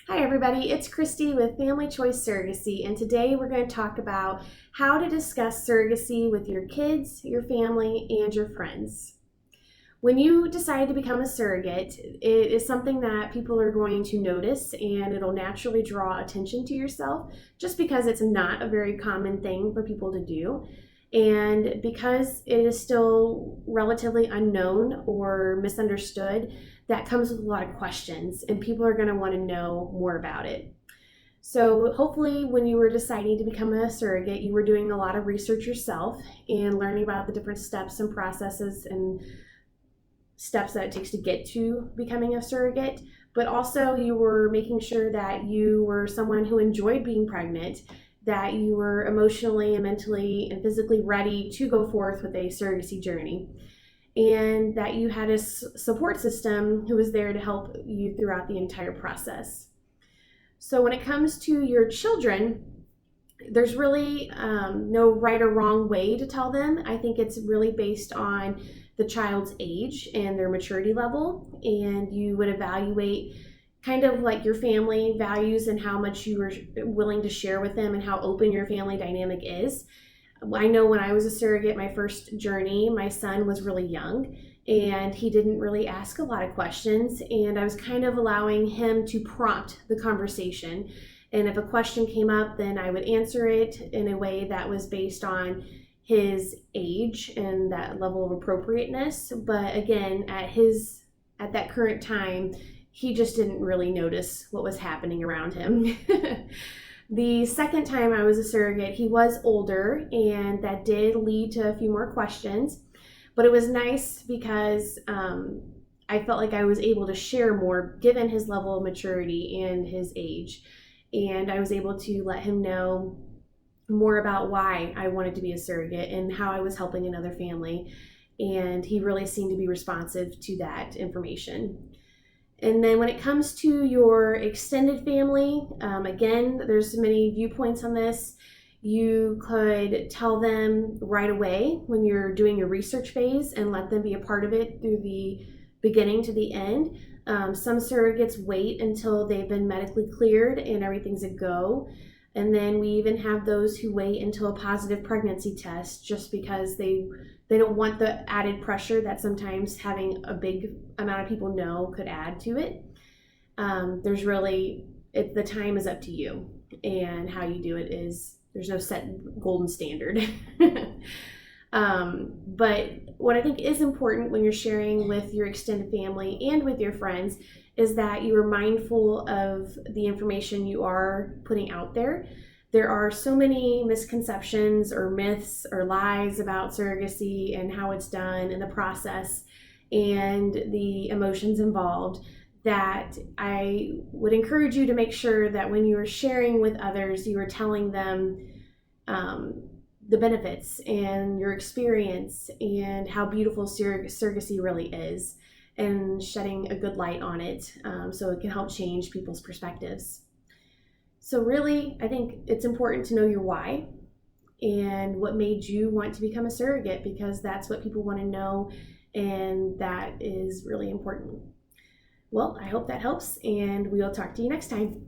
Hi everybody, it's Christy with Family Choice Surrogacy, and today we're going to talk about how to discuss surrogacy with your kids, your family, and your friends. When you decide to become a surrogate, it is something that people are going to notice, and it'll naturally draw attention to yourself just because it's not a very common thing for people to do. And because it is still relatively unknown or misunderstood, that comes with a lot of questions, and people are going to want to know more about it. So hopefully when you were deciding to become a surrogate, you were doing a lot of research yourself and learning about the different steps and processes and steps that it takes to get to becoming a surrogate, but also you were making sure that you were someone who enjoyed being pregnant, that you were emotionally and mentally and physically ready to go forth with a surrogacy journey, and that you had a support system who was there to help you throughout the entire process. So when it comes to your children, there's really no right or wrong way to tell them. I think it's really based on the child's age and their maturity level, and you would evaluate kind of like your family values and how much you are willing to share with them and how open your family dynamic is. I know when I was a surrogate, my first journey, my son was really young and he didn't really ask a lot of questions, and I was kind of allowing him to prompt the conversation. And if a question came up, then I would answer it in a way that was based on his age and that level of appropriateness. But again, at that current time, he just didn't really notice what was happening around him. The second time I was a surrogate, he was older, and that did lead to a few more questions. But it was nice because I felt like I was able to share more given his level of maturity and his age. And I was able to let him know more about why I wanted to be a surrogate and how I was helping another family. And he really seemed to be responsive to that information. And then when it comes to your extended family, again, there's many viewpoints on this. You could tell them right away when you're doing your research phase and let them be a part of it through the beginning to the end. Some surrogates wait until they've been medically cleared and everything's a go. And then we even have those who wait until a positive pregnancy test just because they don't want the added pressure that sometimes having a big amount of people know could add to it. The time is up to you, and how you do it there's no set golden standard. But what I think is important when you're sharing with your extended family and with your friends is that you are mindful of the information you are putting out there. There are so many misconceptions or myths or lies about surrogacy and how it's done and the process and the emotions involved that I would encourage you to make sure that when you are sharing with others, you are telling them the benefits and your experience and how beautiful surrogacy really is, and shedding a good light on it so it can help change people's perspectives. So really, I think it's important to know your why and what made you want to become a surrogate, because that's what people want to know, and that is really important. Well, I hope that helps, and we'll talk to you next time.